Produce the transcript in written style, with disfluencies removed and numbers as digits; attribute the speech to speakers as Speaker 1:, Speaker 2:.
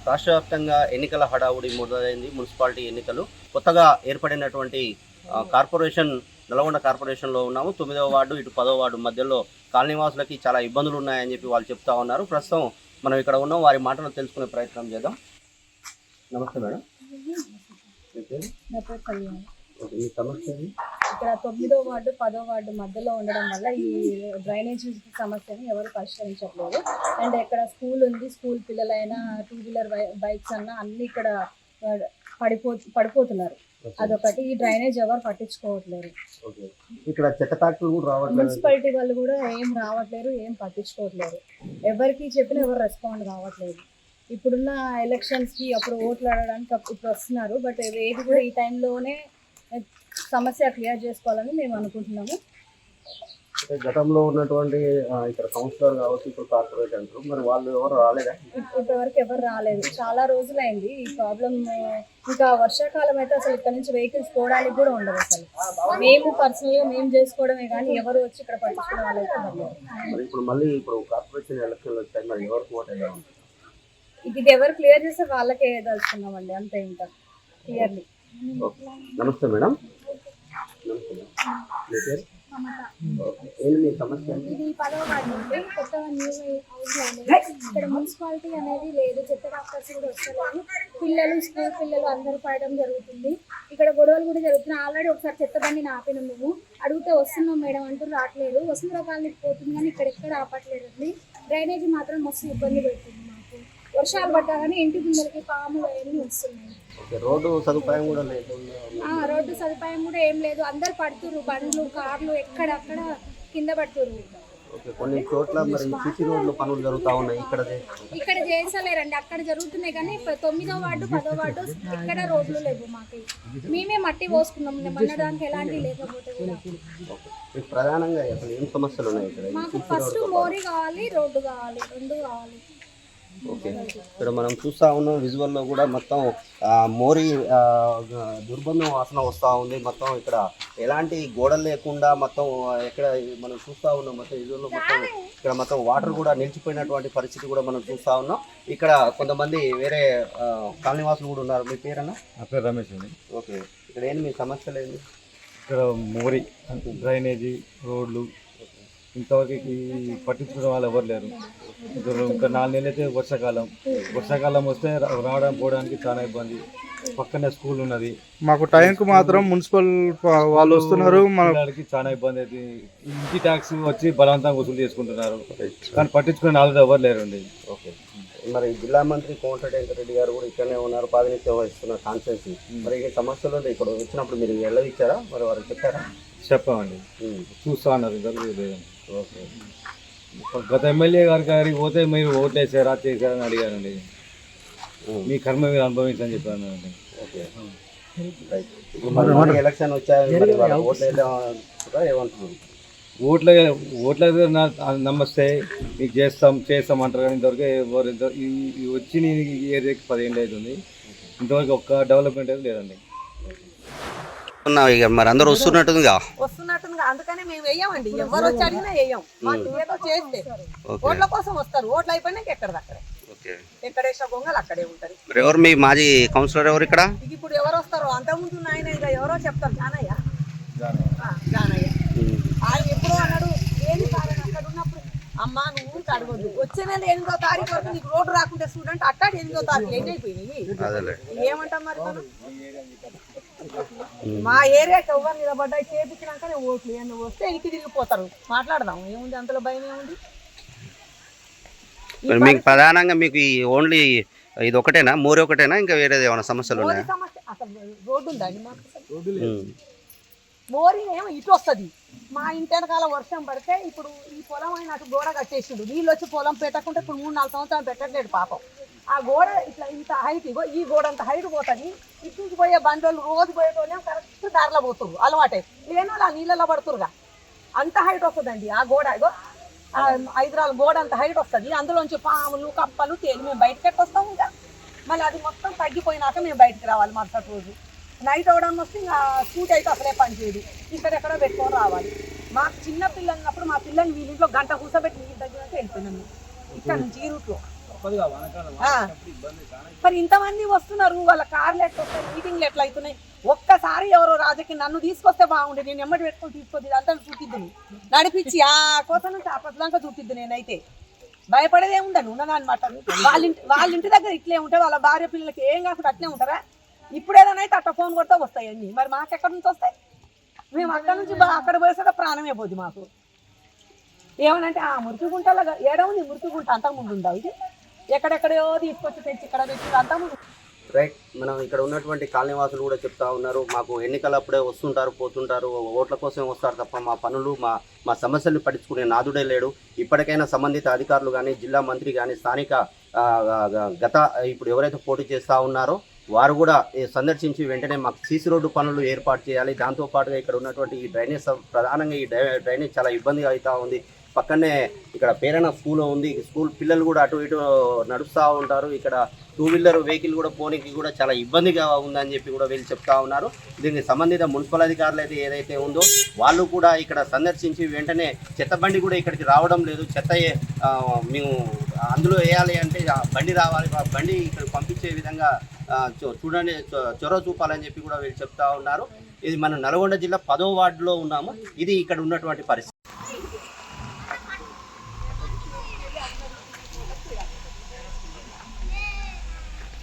Speaker 1: రాష్ట్ర వ్యాప్తంగా ఎన్నికల హడావుడి మొదలైంది. మున్సిపాలిటీ ఎన్నికలు కొత్తగా ఏర్పడినటువంటి కార్పొరేషన్ నల్గొండ కార్పొరేషన్లో ఉన్నాము. 9వ వార్డు ఇటు 10వ వార్డు మధ్యలో కాలనీవాసులకి చాలా ఇబ్బందులు ఉన్నాయని చెప్పి వాళ్ళు చెప్తా ఉన్నారు. ప్రస్తుతం మనం ఇక్కడ ఉన్నాం, వారి మాటలు తెలుసుకునే ప్రయత్నం చేద్దాం. నమస్తే మేడం. మీ సమస్య
Speaker 2: ఇక్కడ 9వ వార్డు 10వ వార్డు మధ్యలో ఉండడం వల్ల ఈ డ్రైనేజ్ సమస్యని ఎవరు పరిష్కరించట్లేదు. అండ్ ఇక్కడ స్కూల్ ఉంది, స్కూల్ పిల్లలైనా 2 వీలర్ బైక్స్ అన్నా అన్ని ఇక్కడ పడిపోతున్నారు. అదొకటి. ఈ డ్రైనేజ్ ఎవరు పట్టించుకోవట్లేరు.
Speaker 1: ఇక్కడ చెత్త ఫ్యాక్టరీ కూడా రావట్లేదు,
Speaker 2: మున్సిపాలిటీ వాళ్ళు కూడా ఏం రావట్లేరు, ఏం పట్టించుకోవట్లేరు. ఎవరికి చెప్పినా ఎవరు రెస్పాండ్ కావట్లేదు. ఇప్పుడున్న ఎలక్షన్స్కి అప్పుడు ఓట్లు ఆడడానికి ఇప్పుడు వస్తున్నారు, బట్ ఏది కూడా ఈ టైంలోనే సమస్య క్లియర్ చేసుకోవాలని మేము అనుకుంటున్నాము.
Speaker 1: గతంలో ఉన్నటువంటి ఇక్కడ కౌన్సిలర్ కావచ్చు, ఇప్పుడు కార్పొరేట్ అంటారు, మరి వాళ్ళు ఎవరు రాలేదా?
Speaker 2: ఇప్పటివరకు ఎవరు రాలేదు, చాలా రోజులైంది ఈ ప్రాబ్లం. ఇంకా వర్షాకాలం అయితే అసలు ఇక్కడ నుంచి వెహికల్స్ పోవడానికి కూడా ఉండదు. అసలు మేము పర్సనల్గా మేము చేసుకోవడమే కానీ ఎవరు వచ్చి ఇక్కడ పట్టించుకునే వాళ్ళు అయితే ఉండలేదు.
Speaker 1: ఇప్పుడు మళ్ళీ ఇప్పుడు కార్పొరేషన్ ఎలక్షన్లు వచ్చాయి, మరి ఎవరికి ఓట్ వేయాలి?
Speaker 2: ఇది ఎవరు క్లియర్ చేస్తే వాళ్ళకే దలుచుకున్నామండి, అంతే. ఇంకా క్లియర్లీ.
Speaker 1: నమస్తే మేడం. ఏంటి మీ సమస్య?
Speaker 3: ఇది 10వ వార్డు నుండి కొత్తగా న్యూ హౌస్ ఇక్కడ మున్సిపాలిటీ అనేది లేదు, చెత్త డాక్టర్స్ కూడా వస్తలేదు. పిల్లలు స్కూల్ పిల్లలు అందరూ పడడం జరుగుతుంది. ఇక్కడ గొడవలు కూడా జరుగుతున్నాయి. ఆల్రెడీ ఒకసారి చెత్త బండిని ఆపినాం, మేము అడిగితే వస్తున్నాం మేడం అంటూ రావట్లేదు. వసుంధర కాలనీకి పోతుంది కానీ ఇక్కడ ఎక్కడ ఆపట్లేదు అండి. డ్రైనేజీ మాత్రం మస్తు ఇబ్బంది పెడుతుంది మాకు. వర్షాలు పడ్డా కానీ ఇంటి ముందరికి పాములు అవన్నీ వస్తున్నాయి.
Speaker 1: రోడ్డు సదుపాయం కూడా లేదు.
Speaker 3: రోడ్డు సదుపాయం కూడా ఏం లేదు. అందరు పడుతురు, బండ్లు కార్లు ఎక్కడక్కడ కింద పడుతురు.
Speaker 1: కొన్ని చోట్ల మరి సిసి రోడ్లు పనులు జరుగుతూ ఉన్నాయి,
Speaker 3: ఇక్కడ చేసలేరండి, అక్కడ జరుగుతున్నాయి. కానీ 9వ వార్డు 10వ వార్డు ఎక్కడ రోడ్లు లేవు మాకు. మేమే మట్టి పోసుకున్నాం మనడానికి ఎలాంటి లేకపోతే కూడా.
Speaker 1: ప్రధానంగా అసలు ఏం సమస్యలు ఉన్నాయి ఇక్కడ?
Speaker 3: మాకు ఫస్ట్ మోరీ కావాలి, రోడ్డు కావాలి, రెండు కావాలి.
Speaker 1: ఓకే, ఇక్కడ మనం చూస్తూ ఉన్నాం విజువల్లో కూడా మొత్తం మోరీ దుర్గంధం వాసన వస్తూ ఉంది. మొత్తం ఇక్కడ ఎలాంటి గోడలు లేకుండా మొత్తం ఇక్కడ మనం చూస్తూ ఉన్నాం. మొత్తం విజువల్లో మొత్తం ఇక్కడ మొత్తం వాటర్ కూడా నిలిచిపోయినటువంటి పరిస్థితి కూడా మనం చూస్తూ ఉన్నాం. ఇక్కడ కొంతమంది వేరే కాలనీవాసులు కూడా ఉన్నారు. మీ పేరన్నా?
Speaker 4: నా పేరు రమేష్ అండి.
Speaker 1: ఓకే, ఇక్కడ ఏంటి మీ సమస్యలు ఏంటి?
Speaker 4: ఇక్కడ మోరీ, డ్రైనేజీ, రోడ్లు ఇంతవరకు పట్టించుకునే వాళ్ళు ఎవరు లేరు. ఇంకా 4 నెలలు అయితే వర్షాకాలం వస్తే రావడం పోవడానికి చాలా ఇబ్బంది. పక్కనే స్కూల్ ఉన్నది,
Speaker 5: మాకు టైంకి మాత్రం మున్సిపల్ వాళ్ళు వస్తున్నారు.
Speaker 4: మనకి చాలా ఇబ్బంది అయితే ఇంటి ట్యాక్స్ వచ్చి బలవంతంగా వసూలు చేసుకుంటున్నారు, కానీ పట్టించుకునే వాళ్ళు ఎవరు లేరండి.
Speaker 1: ఓకే, మరి జిల్లా మంత్రి కోమటిరెడ్డి వెంకటరెడ్డి గారు కూడా ఇక్కడనే ఉన్నారు, ప్రాతినిధ్యం వహిస్తున్న కాన్స్టిట్యున్సీ. మరి ఈ సమస్యలు ఇక్కడ వచ్చినప్పుడు మీరు వెళ్ళవిచ్చారా? మరి వారికి చెప్పారా?
Speaker 4: చెప్పామండి, చూస్తా అన్నారు. లేదండి.
Speaker 1: ఓకే,
Speaker 4: గత ఎమ్మెల్యే గారికి పోతే మీరు ఓట్లు వేసారా చేశారని అడిగారండి. మీ కర్మ మీరు అనుభవించని చెప్పాను అండి.
Speaker 1: ఓకే, ఎలక్షన్ వచ్చాయి, ఏమంటున్నారు? ఓట్ల నమస్తే మీకు చేస్తాం అంటారు కానీ ఇంతవరకు ఎవరు వచ్చి నేను ఈ ఏరియాకి 10 ఏళ్ళు అవుతుంది, ఇంతవరకు ఒక్క డెవలప్మెంట్ అయితే లేదండి. మరి అందరూ వస్తున్నట్టుందిగా,
Speaker 6: అందుకనే మేము వేయమండి. ఎవరు వచ్చి అడిగినా వేయం. మాకు ఏదో చేస్తే ఓట్ల కోసం వస్తారు, ఓట్లు అయిపోయినాక ఎక్కడదక్కడే, ఎక్కడేసిన గొంగలు అక్కడే ఉంటారు.
Speaker 1: ఎవరు మీ మాజీ కౌన్సిలర్ ఎవరు ఇక్కడ?
Speaker 6: ఇప్పుడు ఎవరు వస్తారో అంతకుముందు నాయన ఇక ఎవరో చెప్తారు, జానయ్య ఆయన ఎప్పుడో అన్నాడు. ఏది కాదని అక్కడ ఉన్నప్పుడు అమ్మా నువ్వు అడగొద్దు, వచ్చే నెల 8వ తారీఖు వరకు నీకు రోడ్డు రాకుంటే స్టూడెంట్ అట్టాడు 8వ తారీఖు ఎన్ని అయిపోయినాయి ఏమంటాం మరి మనం? మా ఏరియాకి ఎవరు నిలబడ్డాయి చేపించినాకనే ఓట్లు ఏమన్నా వస్తే ఎనికి తిరిగిపోతారు. మాట్లాడదాం, ఏముంది అంతలో భయం ఏముంది?
Speaker 1: మీకు ప్రధానంగా మీకు ఓన్లీ ఇది ఒకటేనా, మోరీ ఒకటేనా, ఇంకా వేరేది ఏమైనా సమస్యలు ఉన్నాయా?
Speaker 6: సమస్య అసలు రోడ్డు ఉందండి మాకు. మోరీ ఏమో ఇటు వస్తుంది. మా ఇంటి వెనకాల వర్షం పడితే ఇప్పుడు ఈ పొలం అయిన అటు గోడ కట్టేసిండు. నీళ్ళు వచ్చి పొలం పెట్టకుంటే ఇప్పుడు 3-4 సంవత్సరాలు పెట్టట్లేదు పాపం. ఆ గోడ ఇట్లా ఇంత హైట్, ఇగో ఈ గోడ అంత హైట్ పోతుంది. ఇటు పోయే బండ్లు రోజు పోయేటోళ్ళేమో కరెక్ట్ దారిలో పోతుర్రు, అలవాటే లేని వాళ్ళు ఆ నీళ్ళలో పడుతురుగా. అంత హైట్ వస్తుందండి ఆ గోడ. ఇగో 5 గోడ అంత హైట్ వస్తుంది. అందులోంచి పాములు కప్పలు తేలి మేము బయటకి ఎట్టొస్తాము. ఇంకా మళ్ళీ అది మొత్తం తగ్గిపోయినాక మేము బయటకు రావాలి. మరుసటి రోజు నైట్ అవడానికి వస్తే ఇంకా స్కూటీ అయితే అసలే పనిచేయదు, ఇక్కడెక్కడో పెట్టుకొని రావాలి. మాకు చిన్న పిల్లలు ఉన్నప్పుడు మా పిల్లల్ని వీళ్ళింట్లో గంట కూర్చోబెట్టి నీళ్ళు తగ్గినట్టు వెళ్ళిపోయినాము ఇక్కడ నుంచి ఈ రూట్లో. ఆ. మరి ఇంతమంది వస్తున్నారు, వాళ్ళ కార్లు ఎట్లా వస్తాయి, మీటింగ్లు ఎట్లా అవుతున్నాయి. ఒక్కసారి ఎవరో రాజకీయ నన్ను తీసుకొస్తే బాగుండే, నేను ఎమ్మటి పెట్టుకొని తీసుకొద్ది ఇదంతా చూపిద్దును, నడిపించి ఆ కోత నుంచి ఆ పచ్చదాకా చూపిద్దు. నేనైతే భయపడేదే ఉండను ఉన్నదన్నమాట. వాళ్ళ ఇంటి దగ్గర ఇట్లే ఉంటే వాళ్ళ భార్య పిల్లలకి ఏం కాకుండా అట్లే ఉంటారా. ఇప్పుడు ఏదైనా అయితే అట్లా ఫోన్ కొడితే వస్తాయి అన్నీ. మరి మాకెక్కడి నుంచి వస్తాయి? మేము అక్కడ నుంచి అక్కడ పోయేసా ప్రాణమే పోద్ది మాకు. ఏమనంటే ఆ మురికిగుంటలో ఏడ ఉంది మురికిగుంట, అంతకుముందు ఉందా ఇది? ఎక్కడెక్కడో తీసుకొచ్చి తెచ్చి ఇక్కడ తెచ్చి అంతకుముందు.
Speaker 1: రైట్. మనం ఇక్కడ ఉన్నటువంటి కాలనీవాసులు కూడా చెప్తా ఉన్నారు, మాకు ఎన్నికలప్పుడే వస్తుంటారు పోతుంటారు, ఓట్ల కోసం వస్తారు తప్ప మా పనులు మా సమస్యలు పట్టించుకునే నాదుడే లేడు. ఇప్పటికైనా సంబంధిత అధికారులు కానీ జిల్లా మంత్రి కానీ స్థానిక ఇప్పుడు ఎవరైతే పోటీ చేస్తూ ఉన్నారో వారు కూడా సందర్శించి వెంటనే మాకు సీసీ రోడ్డు పనులు ఏర్పాటు చేయాలి. దాంతోపాటుగా ఇక్కడ ఉన్నటువంటి ఈ డ్రైనేజ్ ప్రధానంగా ఈ డ్రైనేజ్ చాలా ఇబ్బందిగా అవుతూ ఉంది. పక్కనే ఇక్కడ పేరైన స్కూల్ ఉంది, స్కూల్ పిల్లలు కూడా అటు ఇటు నడుస్తూ ఉంటారు. ఇక్కడ 2 వీలర్ వెహికల్ కూడా పోనీకి కూడా చాలా ఇబ్బందిగా ఉందని చెప్పి కూడా వీళ్ళు చెప్తా ఉన్నారు. దీనికి సంబంధిత మున్సిపల్ అధికారులు అయితే ఏదైతే ఉందో వాళ్ళు కూడా ఇక్కడ సందర్శించి వెంటనే చెత్త బండి కూడా ఇక్కడికి రావడం లేదు. చెత్త మేము అందులో వేయాలి అంటే బండి రావాలి, బండి ఇక్కడ పంపించే విధంగా చూడండి చొరవ చూపాలని చెప్పి కూడా వీళ్ళు చెప్తా ఉన్నారు. ఇది మన నల్గొండ జిల్లా 10వ వార్డులో ఉన్నాము. ఇది ఇక్కడ ఉన్నటువంటి పరిస్థితి.